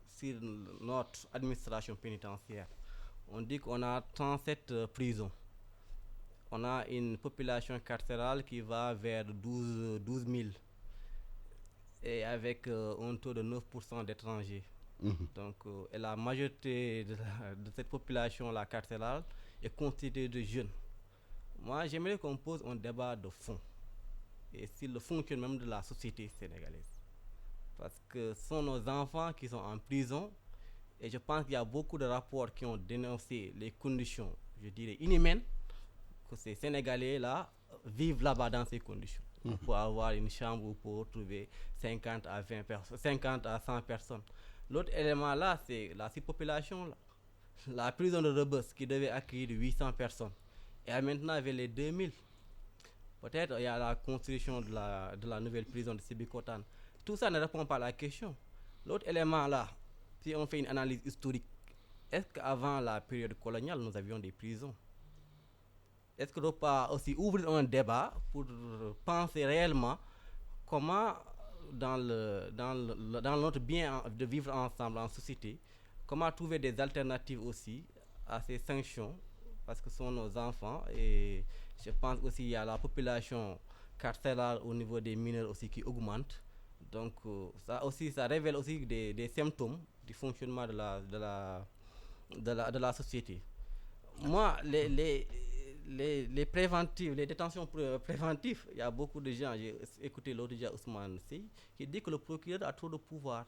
sur notre administration pénitentiaire, on dit qu'on a 37 prisons. On a une population carcérale qui va vers 12 000 et avec un taux de 9% d'étrangers. Donc, et la majorité de cette population-là carcérale est constituée de jeunes. Moi, j'aimerais qu'on pose un débat de fond et sur le fonctionnement même de la société sénégalaise. Parce que ce sont nos enfants qui sont en prison et je pense qu'il y a beaucoup de rapports qui ont dénoncé les conditions, je dirais, inhumaines que ces Sénégalais-là vivent là-bas dans ces conditions. Pour avoir une chambre pour trouver 50 à 100 personnes. L'autre élément là, c'est la surpopulation. La prison de Rebus qui devait accueillir 800 personnes et maintenant avec les 2000. Peut-être il y a la construction de la nouvelle prison de Sébikotane. Tout ça ne répond pas à la question. L'autre élément là, si on fait une analyse historique, est-ce qu'avant la période coloniale, nous avions des prisons? Est-ce qu'on ne peut pas aussi ouvrir un débat pour penser réellement comment, dans notre bien de vivre ensemble en société, comment trouver des alternatives aussi à ces sanctions, parce que ce sont nos enfants, et je pense aussi qu'il y a la population carcérale au niveau des mineurs aussi qui augmente. Donc ça révèle aussi des symptômes du fonctionnement de la société. Moi, les préventifs, les détentions préventives, il y a beaucoup de gens, j'ai écouté l'autre jour Ousmane Sy, qui dit que le procureur a trop de pouvoir.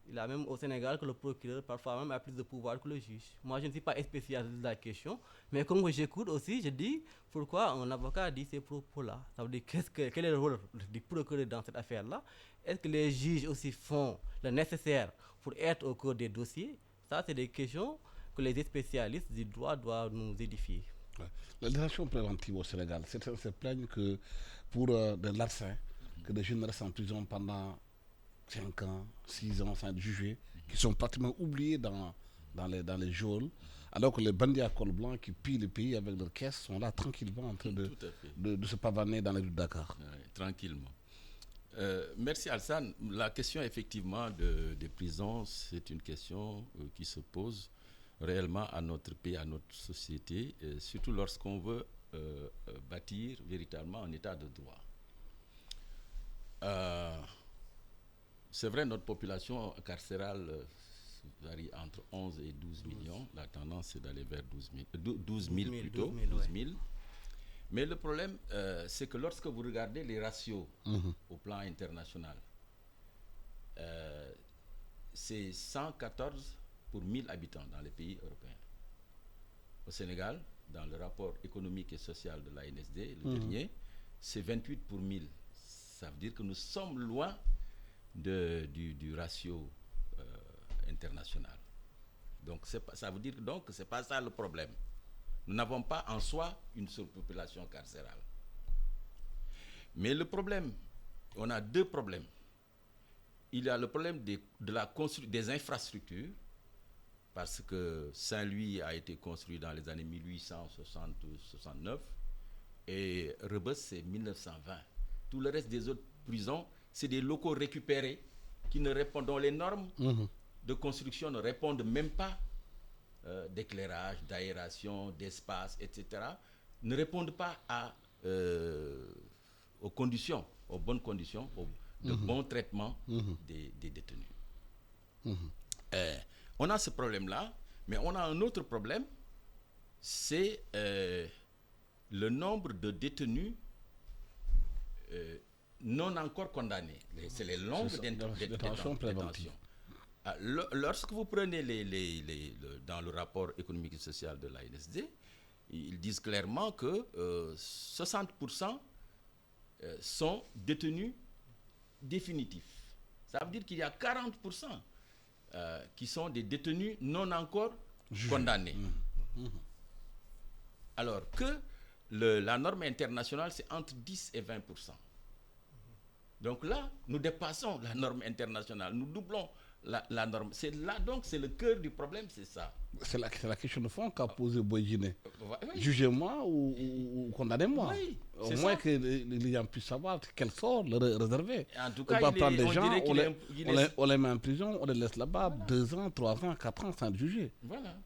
Il a même au Sénégal que le procureur parfois même a plus de pouvoir que le juge. Moi je ne suis pas spécialiste de la question, mais comme j'écoute aussi, je dis pourquoi un avocat dit ces propos-là. Ça veut dire quel est le rôle du procureur dans cette affaire-là? Est-ce que les juges aussi font le nécessaire pour être au cœur des dossiers? Ça c'est des questions que les spécialistes du droit doivent nous édifier. Ouais. La détention préventive au Sénégal, certains se plaignent que pour de larcins, que des jeunes restent en prison pendant 5 ans, 6 ans sans être jugés, qui sont pratiquement oubliés dans les geôles, alors que les bandits à col blanc qui pillent le pays avec leurs caisses sont là tranquillement en train de se pavaner dans les rues de Dakar. Oui, tranquillement. Merci Alsan. La question effectivement des prisons, c'est une question qui se pose réellement à notre pays, à notre société, surtout lorsqu'on veut bâtir véritablement un état de droit. C'est vrai, notre population carcérale varie entre 11 et 12 millions. La tendance, c'est d'aller vers 12 000 plutôt. 12 000. Mais le problème, c'est que lorsque vous regardez les ratios au plan international, c'est 114 pour 1000 habitants dans les pays européens. Au Sénégal, dans le rapport économique et social de l'ANSD, le dernier, c'est 28 pour 1000. Ça veut dire que nous sommes loin du ratio international. Donc ça veut dire donc que ce n'est pas ça le problème. Nous n'avons pas en soi une surpopulation carcérale. Mais le problème, on a deux problèmes. Il y a le problème des infrastructures, parce que Saint-Louis a été construit dans les années 1860-69 et Rebeuss c'est 1920. Tout le reste des autres prisons, c'est des locaux récupérés qui ne répondent, dont les normes de construction ne répondent même pas d'éclairage, d'aération, d'espace, etc. ne répondent pas aux conditions, aux bonnes conditions, de bon traitement des détenus. On a ce problème-là, mais on a un autre problème, c'est le nombre de détenus non encore condamnés. C'est les longues détentions. Lorsque vous prenez dans le rapport économique et social de l'ANSD, ils disent clairement que 60% sont détenus définitifs. Ça veut dire qu'il y a 40% qui sont des détenus non encore condamnés. Alors que la norme internationale, c'est entre 10 et 20%. Donc là, nous dépassons la norme internationale, nous doublons la norme. C'est là donc, c'est le cœur du problème, c'est ça. C'est la question de fond qu'a posé Boyguiné. Oui. Jugez-moi ou condamnez-moi. Oui, au moins que les gens puissent savoir quel sort leur réserver. En tout cas, on va prendre des gens, on les met en prison, on les laisse là-bas 2 ans, 3 ans, 4 ans sans être jugé. Voilà.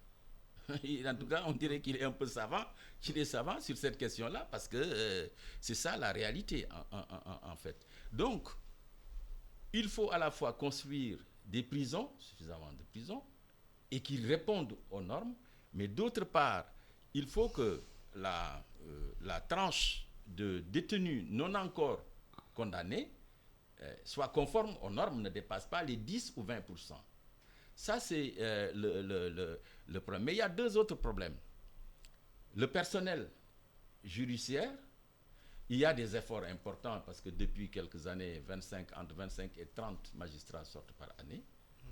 En tout cas, on dirait qu'il est un peu savant, qu'il est savant sur cette question-là, parce que c'est ça la réalité, en fait. Donc, il faut à la fois construire des prisons, suffisamment de prisons, et qui répondent aux normes, mais d'autre part, il faut que la tranche de détenus non encore condamnés soit conforme aux normes, ne dépasse pas les 10 ou 20%. Ça, c'est le problème. Mais il y a 2 autres problèmes. Le personnel judiciaire, il y a des efforts importants parce que depuis quelques années, entre 25 et 30 magistrats sortent par année.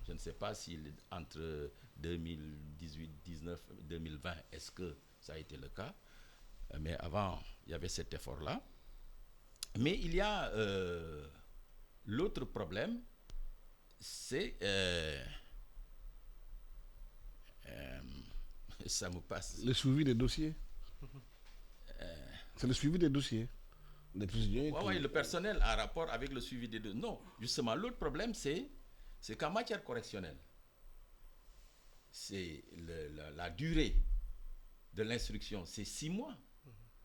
Je ne sais pas si entre 2018, 19, 2020, est-ce que ça a été le cas. Mais avant, il y avait cet effort-là. Mais il y a l'autre problème, c'est... ça me passe. Le suivi des dossiers. C'est le suivi des dossiers. Oui, le personnel a rapport avec le suivi des dossiers. Non, justement, l'autre problème, c'est qu'en matière correctionnelle, c'est la durée de l'instruction, c'est 6 mois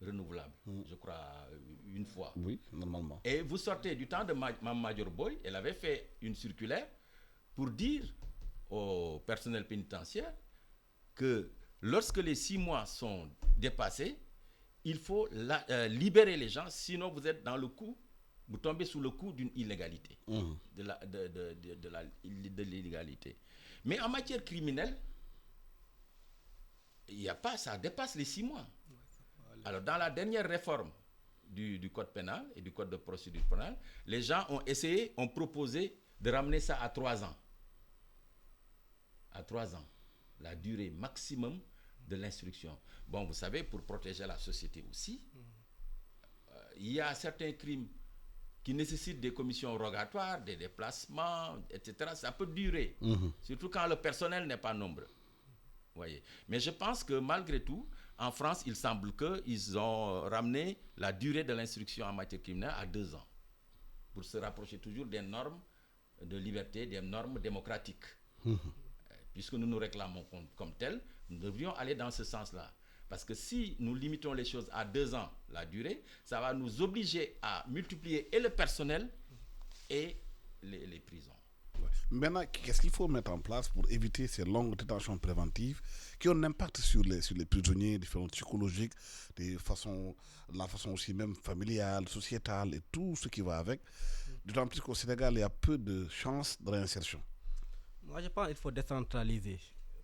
renouvelable, je crois, une fois. Oui, normalement. Et vous sortez du temps de Mme Major Boy, elle avait fait une circulaire pour dire au personnel pénitentiaire que lorsque les 6 mois sont dépassés, il faut libérer les gens, sinon vous êtes dans le coup, vous tombez sous le coup d'une illégalité, de l'illégalité. Mais en matière criminelle, il n'y a pas, ça dépasse les 6 mois. Alors dans la dernière réforme du code pénal et du code de procédure pénale, les gens ont proposé de ramener ça à 3 ans. À 3 ans, la durée maximum de l'instruction. Bon, vous savez, pour protéger la société aussi, il y a certains crimes qui nécessitent des commissions rogatoires, des déplacements, etc. Ça peut durer, surtout quand le personnel n'est pas nombreux. Voyez. Mais je pense que malgré tout, en France, il semble qu'ils ont ramené la durée de l'instruction en matière criminelle à 2 ans, pour se rapprocher toujours des normes de liberté, des normes démocratiques. Puisque nous nous réclamons comme tels, nous devrions aller dans ce sens-là. Parce que si nous limitons les choses à 2 ans, la durée, ça va nous obliger à multiplier et le personnel et les prisons. Maintenant, qu'est-ce qu'il faut mettre en place pour éviter ces longues détentions préventives qui ont un impact sur les prisonniers, différentes psychologiques, la façon aussi même familiale, sociétale et tout ce qui va avec. D'autant plus qu'au Sénégal, il y a peu de chances de réinsertion. Moi, je pense qu'il faut décentraliser.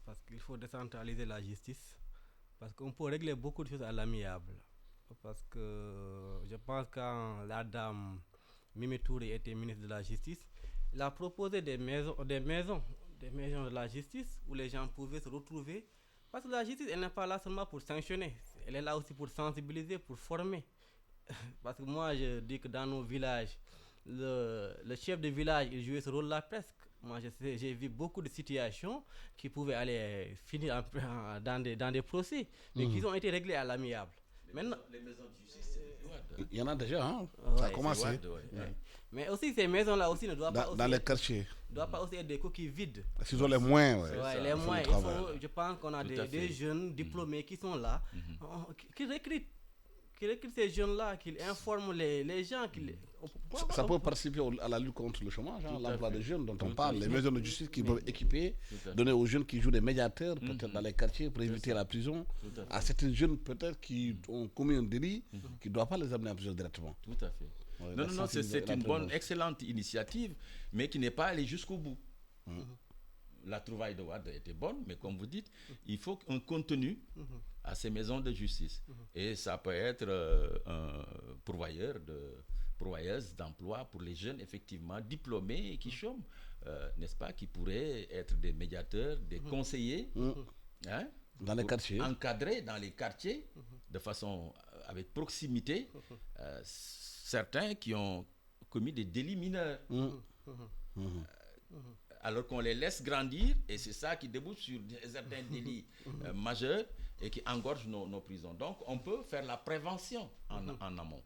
Parce qu'il faut décentraliser la justice. Parce qu'on peut régler beaucoup de choses à l'amiable. Parce que je pense que quand la dame Mimi Touré était ministre de la Justice, il a proposé des maisons de la justice où les gens pouvaient se retrouver. Parce que la justice, elle n'est pas là seulement pour sanctionner. Elle est là aussi pour sensibiliser, pour former. parce que moi je dis que dans nos villages, le chef de village il jouait ce rôle-là presque. Moi j'ai vu beaucoup de situations qui pouvaient aller finir dans des procès, mais qui ont été réglés à l'amiable. Maintenant, les maisons de justice, c'est Il y en a déjà, hein? Ouais, Ça a commencé. mais aussi ces maisons-là aussi ne doivent pas aussi Dans les quartiers. doivent pas aussi être des coquilles vides. S'ils ont les moyens, ouais. Ouais, les moyens, je pense qu'on a des jeunes diplômés qui sont là, qui recrutent ces jeunes-là, qui informent les gens. Ça peut participer à la lutte contre le chômage, hein, l'emploi des jeunes dont on parle, les maisons de justice qui peuvent équiper, donner aux jeunes qui jouent des médiateurs, peut-être dans les quartiers pour éviter la prison, à certains jeunes peut-être qui ont commis un délit, qui ne doivent pas les amener en prison directement. Tout à fait. Ouais, non, c'est une bonne, excellente initiative, mais qui n'est pas allée jusqu'au bout. La trouvaille de Wade était bonne, mais comme vous dites, il faut un contenu à ces maisons de justice. Et ça peut être un pourvoyeuse d'emploi pour les jeunes, effectivement, diplômés et qui chôment, n'est-ce pas, qui pourraient être des médiateurs, des conseillers, hein, dans les quartiers. Encadrés dans les quartiers, de façon, avec proximité, certains qui ont commis des délits mineurs. Alors qu'on les laisse grandir, et c'est ça qui débouche sur certains délits majeurs et qui engorgent nos prisons. Donc, on peut faire la prévention en amont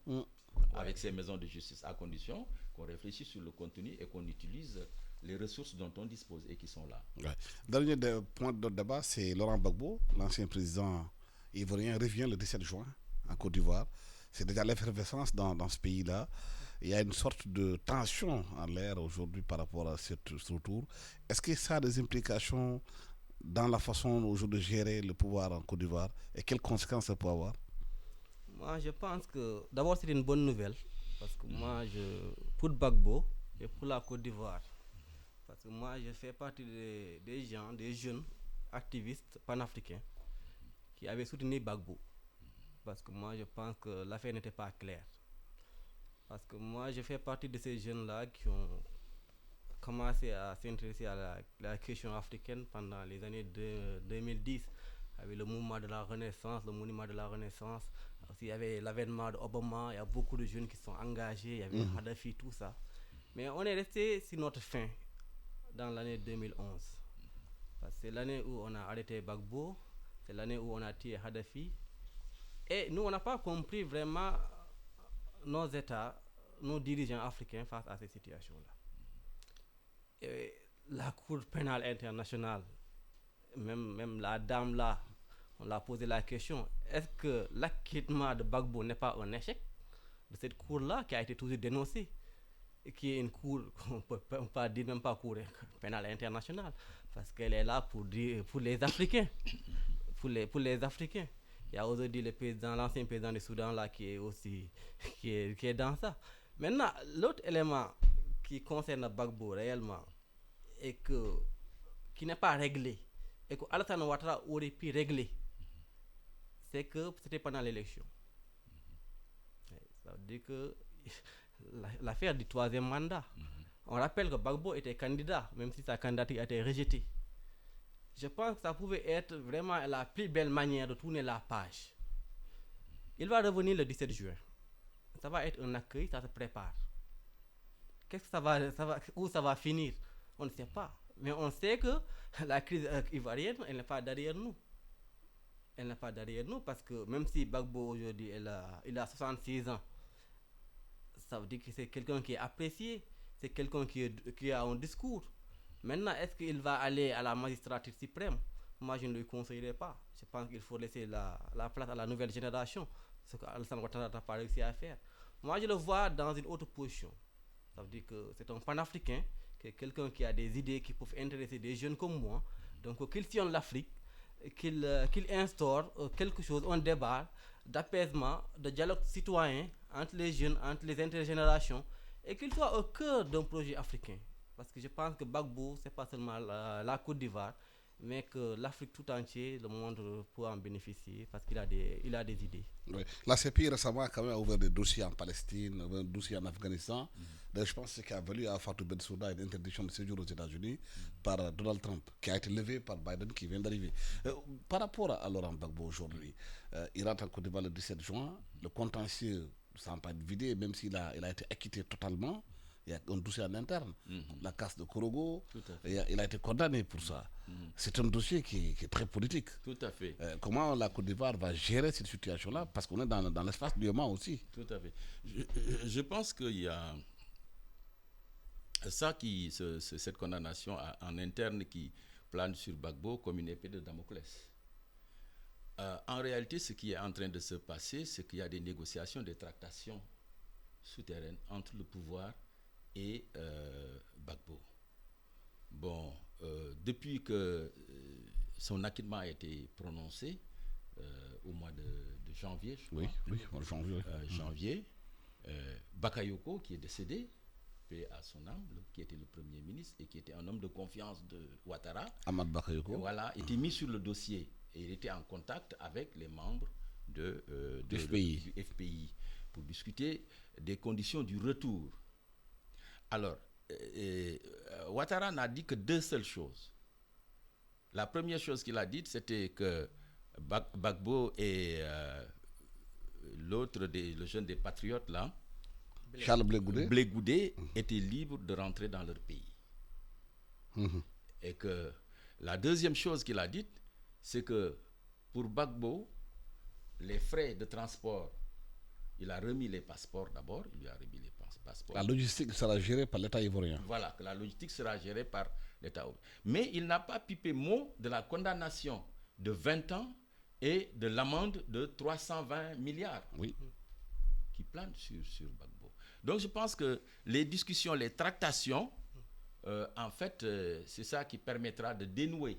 avec ces maisons de justice, à condition qu'on réfléchisse sur le contenu et qu'on utilise les ressources dont on dispose et qui sont là. Ouais. Dernier point de débat, c'est Laurent Gbagbo, l'ancien président ivoirien, revient le 17 juin en Côte d'Ivoire. C'est déjà l'effervescence dans ce pays-là. Il y a une sorte de tension en l'air aujourd'hui par rapport à ce retour. Est-ce que ça a des implications dans la façon aujourd'hui de gérer le pouvoir en Côte d'Ivoire et quelles conséquences ça peut avoir? Moi, je pense que d'abord c'est une bonne nouvelle parce que moi, pour Gbagbo et pour la Côte d'Ivoire, parce que moi, je fais partie des gens, des jeunes activistes panafricains qui avaient soutenu Gbagbo parce que moi, je pense que l'affaire n'était pas claire. Parce que moi, je fais partie de ces jeunes-là qui ont commencé à s'intéresser à la question africaine pendant les années 2010, avec le mouvement de la Renaissance, le monument de la Renaissance. Aussi, il y avait l'avènement d'Obama, il y a beaucoup de jeunes qui sont engagés, il y avait Kadhafi, tout ça. Mais on est resté sur notre fin dans l'année 2011. Parce que c'est l'année où on a arrêté Gbagbo, c'est l'année où on a tué Kadhafi. Et nous, on n'a pas compris vraiment nos États, nos dirigeants africains face à cette situation-là. Et la Cour pénale internationale, même la dame là, on l'a posé la question, est-ce que l'acquittement de Gbagbo n'est pas un échec de cette cour-là qui a été toujours dénoncée et qui est une cour, on ne peut pas dire même pas Cour pénale internationale, parce qu'elle est là pour les Africains, pour les Africains. Il y a aujourd'hui l'ancien président du Soudan là qui est dans ça. Maintenant, l'autre élément qui concerne Gbagbo réellement et qui n'est pas réglé et que Alassane Ouattara aurait pu régler, c'est que c'était pendant l'élection. Ça veut dire que l'affaire du troisième mandat, on rappelle que Gbagbo était candidat, même si sa candidature a été rejetée. Je pense que ça pouvait être vraiment la plus belle manière de tourner la page. Il va revenir le 17 juin. Ça va être un accueil, ça se prépare. Qu'est-ce que où ça va finir? On ne sait pas. Mais on sait que la crise ivoirienne, elle n'est pas derrière nous. Elle n'est pas derrière nous parce que même si Gbagbo aujourd'hui, il a 66 ans, ça veut dire que c'est quelqu'un qui est apprécié, c'est quelqu'un qui a un discours. Maintenant, est-ce qu'il va aller à la magistrature suprême? Moi, je ne le conseillerais pas. Je pense qu'il faut laisser la place à la nouvelle génération, ce qu'Alassane Ouattara n'a pas réussi à faire. Moi, je le vois dans une autre position. Ça veut dire que c'est un panafricain, quelqu'un qui a des idées qui peuvent intéresser des jeunes comme moi. Donc, qu'il sillonne l'Afrique, qu'il instaure quelque chose, un débat d'apaisement, de dialogue citoyen entre les jeunes, entre les intergénérations, et qu'il soit au cœur d'un projet africain. Parce que je pense que Gbagbo, ce n'est pas seulement la Côte d'Ivoire, mais que l'Afrique tout entière, le monde peut en bénéficier parce qu'il a des idées. Oui. La CPI récemment a quand même ouvert des dossiers en Palestine, des dossiers en Afghanistan. D'ailleurs, je pense que ce qui a valu à Fatou Bensouda une interdiction de séjour aux États-Unis par Donald Trump, qui a été levée par Biden, qui vient d'arriver. Par rapport à Laurent Gbagbo aujourd'hui, il rentre en Côte d'Ivoire le 17 juin. Le contentieux Ça n'a pas été vidé, même s'il il a été acquitté totalement. Il y a un dossier en interne, la casse de Korogo, il a été condamné pour ça. C'est un dossier qui est très politique. Tout à fait. Comment la Côte d'Ivoire va gérer cette situation-là? Parce qu'on est dans l'espace du Mans aussi. Tout à fait. Je pense qu'il y a ça cette condamnation en interne qui plane sur Gbagbo comme une épée de Damoclès. En réalité, ce qui est en train de se passer, c'est qu'il y a des négociations, des tractations souterraines entre le pouvoir et Gbagbo. Bon, depuis que son acquittement a été prononcé au mois de janvier, je crois. Oui, en janvier. Janvier, Bakayoko, qui est décédé, paix à son âme, qui était le Premier ministre et qui était un homme de confiance de Ouattara, Ahmad Bakayoko. Voilà, était mis sur le dossier et il était en contact avec les membres du FPI pour discuter des conditions du retour. Alors, Ouattara n'a dit que deux seules choses. La première chose qu'il a dite, c'était que Gbagbo et l'autre, le jeune des patriotes là, Charles Blé Goudé, étaient libres de rentrer dans leur pays. Et que la deuxième chose qu'il a dite, c'est que pour Gbagbo, les frais de transport, il a remis les passeports d'abord, il lui a remis les passeports. La logistique sera gérée par l'État ivoirien. Voilà, que la logistique sera gérée par l'État ivoirien. Mais il n'a pas pipé mot de la condamnation de 20 ans et de l'amende de 320 milliards qui plane sur Gbagbo. Donc je pense que les discussions, les tractations, en fait, c'est ça qui permettra de dénouer,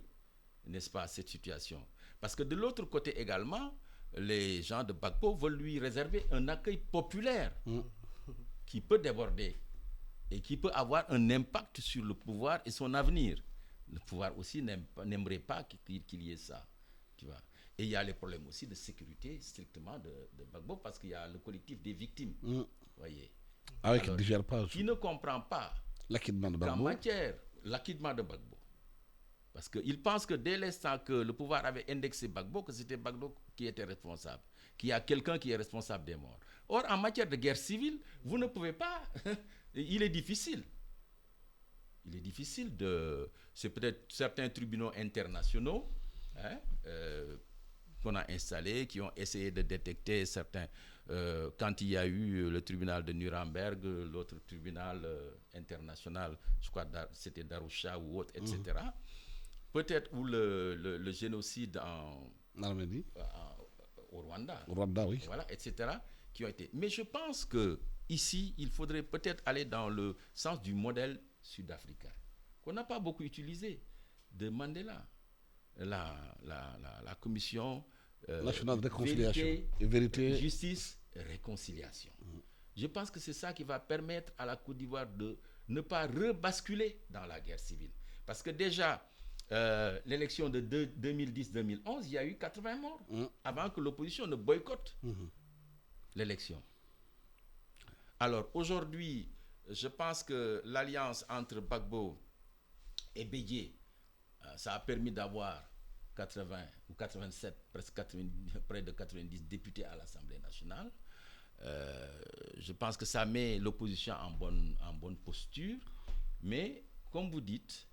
n'est-ce pas, cette situation. Parce que de l'autre côté également, les gens de Gbagbo veulent lui réserver un accueil populaire qui peut déborder et qui peut avoir un impact sur le pouvoir et son avenir. Le pouvoir aussi n'aimerait pas qu'il y ait ça, tu vois. Et il y a les problèmes aussi de sécurité strictement de Gbagbo parce qu'il y a le collectif des victimes, voyez. Alors, qui ne comprend pas l'acquittement de Gbagbo. qu'en matière l'acquittement de Gbagbo, parce qu'il pense que dès l'instant que le pouvoir avait indexé Gbagbo, que c'était Gbagbo qui était responsable, qu'il y a quelqu'un qui est responsable des morts. Or, en matière de guerre civile, vous ne pouvez pas. Il est difficile. C'est peut-être certains tribunaux internationaux qu'on a installés, qui ont essayé de détecter certains. Quand il y a eu le tribunal de Nuremberg, l'autre tribunal international, je crois c'était d'Arusha ou autre, etc. Peut-être où le génocide en Arménie, au Rwanda. Au Rwanda, oui. Voilà, etc. qui ont été. Mais je pense que ici, il faudrait peut-être aller dans le sens du modèle sud-africain, qu'on n'a pas beaucoup utilisé, de Mandela. La commission nationale de réconciliation, vérité, justice, réconciliation. Je pense que c'est ça qui va permettre à la Côte d'Ivoire de ne pas rebasculer dans la guerre civile. Parce que déjà, l'élection de 2010-2011, il y a eu 80 morts avant que l'opposition ne boycotte l'élection. Alors aujourd'hui, je pense que l'alliance entre Gbagbo et Bédié, ça a permis d'avoir 80 ou 87, presque 90, près de 90 députés à l'Assemblée nationale. Je pense que ça met l'opposition en bonne posture. Mais, comme vous dites,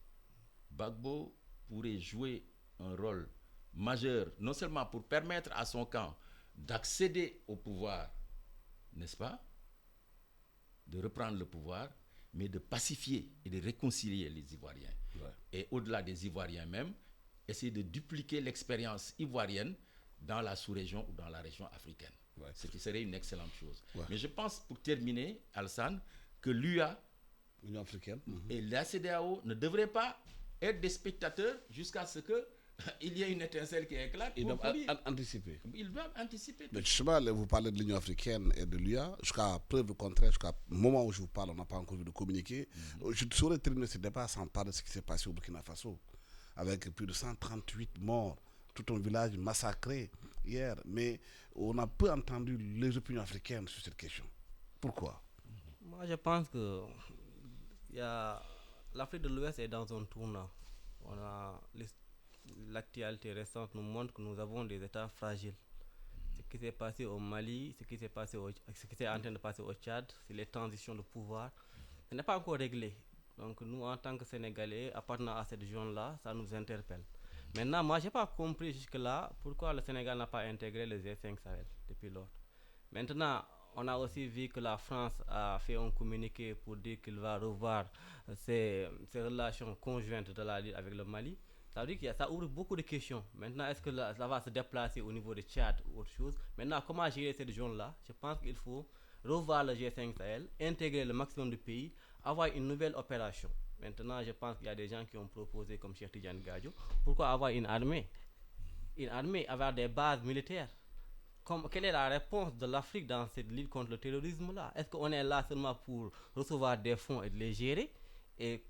Gbagbo pourrait jouer un rôle majeur, non seulement pour permettre à son camp d'accéder au pouvoir, n'est-ce pas, de reprendre le pouvoir, mais de pacifier et de réconcilier les Ivoiriens. Ouais. Et au-delà des Ivoiriens même, essayer de dupliquer l'expérience ivoirienne dans la sous-région ou dans la région africaine. Ouais. Ce qui serait une excellente chose. Ouais. Mais je pense, pour terminer, Alassane, que l'UA l'Union africaine et la CEDEAO ne devraient pas être des spectateurs jusqu'à ce qu'il y ait une étincelle qui éclate. Ils doivent anticiper. Ils doivent anticiper. Mais justement, vous parlez de l'Union africaine et de l'UA. Jusqu'à preuve contraire, jusqu'à le moment où je vous parle, on n'a pas encore vu de communiqué. Je saurais terminer ce débat sans parler de ce qui s'est passé au Burkina Faso, avec plus de 138 morts, tout un village massacré hier. Mais on a peu entendu les opinions africaines sur cette question. Pourquoi? Moi, je pense que l'Afrique de l'Ouest est dans un tournant. L'actualité récente nous montre que nous avons des États fragiles. Ce qui s'est passé au Mali, ce qui est en train de passer au Tchad, c'est les transitions de pouvoir. Ce n'est pas encore réglé. Donc nous, en tant que Sénégalais, appartenant à cette zone-là, ça nous interpelle. Maintenant, moi, je n'ai pas compris jusque-là pourquoi le Sénégal n'a pas intégré le G5 Sahel depuis lors. Maintenant, on a aussi vu que la France a fait un communiqué pour dire qu'il va revoir ses relations conjointes de la Ligue avec le Mali. Ça veut dire que ça ouvre beaucoup de questions. Maintenant, est-ce que ça va se déplacer au niveau de Tchad ou autre chose? Maintenant, comment gérer cette zone-là? Je pense qu'il faut revoir le G5 Sahel, intégrer le maximum de pays, avoir une nouvelle opération. Maintenant, je pense qu'il y a des gens qui ont proposé, comme Cheikh Tidiane Gadio, pourquoi avoir une armée? Une armée, avoir des bases militaires. Quelle est la réponse de l'Afrique dans cette lutte contre le terrorisme-là? Est-ce qu'on est là seulement pour recevoir des fonds et de les gérer? Et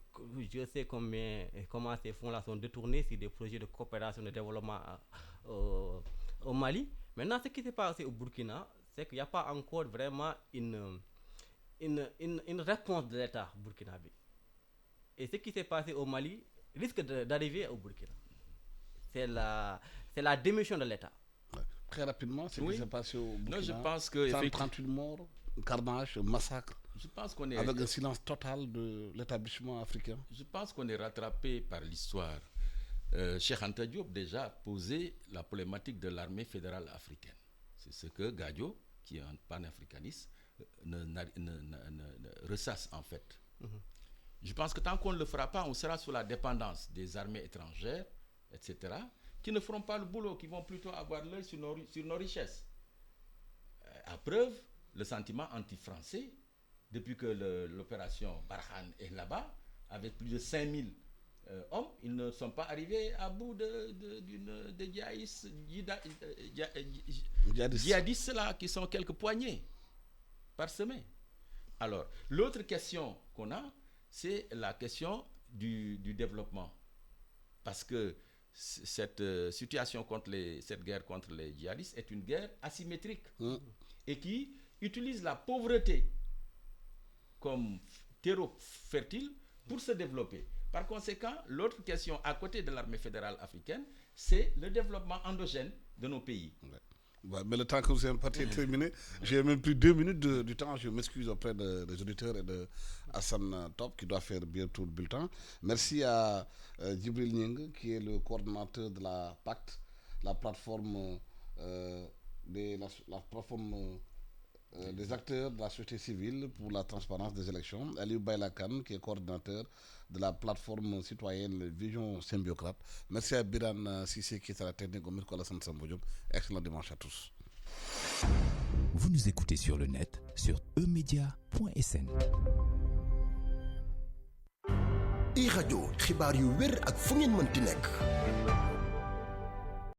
je sais comment ces fonds-là sont détournés sur des projets de coopération de développement au Mali. Maintenant, ce qui s'est passé au Burkina, c'est qu'il n'y a pas encore vraiment une réponse de l'État burkinabé. Et ce qui s'est passé au Mali risque d'arriver au Burkina. C'est la démission de l'État. Ouais. Très rapidement, ce qui s'est passé au Burkina. Non, je pense que 138 morts, carnage, massacre. Je pense qu'on est avec un silence total de l'établissement africain. Je pense qu'on est rattrapé par l'histoire. Cheikh Anta Diop déjà posé la problématique de l'armée fédérale africaine. C'est ce que Gadio, qui est un panafricaniste, ressasse en fait. Je pense que tant qu'on ne le fera pas, on sera sous la dépendance des armées étrangères, etc., qui ne feront pas le boulot, qui vont plutôt avoir l'œil sur nos richesses. À preuve, le sentiment anti-français, depuis que l'opération Barkhane est là-bas, avec plus de 5000 hommes, ils ne sont pas arrivés à bout de djihadistes là, qui sont quelques poignées par semaine. Alors, l'autre question qu'on a, c'est la question du développement. Parce que cette situation cette guerre contre les djihadistes est une guerre asymétrique et qui utilise la pauvreté comme terreau fertile pour se développer. Par conséquent, l'autre question à côté de l'armée fédérale africaine, c'est le développement endogène de nos pays. Ouais, mais le temps que vous avez parti est terminé. J'ai même plus 2 minutes du temps. Je m'excuse auprès des auditeurs et de Hassan Top qui doit faire bientôt le bulletin. Merci à Djibril Nying qui est le coordonnateur de la PACT, la plateforme des acteurs de la société civile pour la transparence des élections. Aliou Baylakan qui est coordonnateur de la plateforme citoyenne Vision Symbiocrate. Merci à Biran Sissé qui est à la technique au micro Alassane Sambodjob. Excellent dimanche à tous. Vous nous écoutez sur le net sur emedia.sn. iRadio xibaar yu wér ak fu ngeen mënti nekk.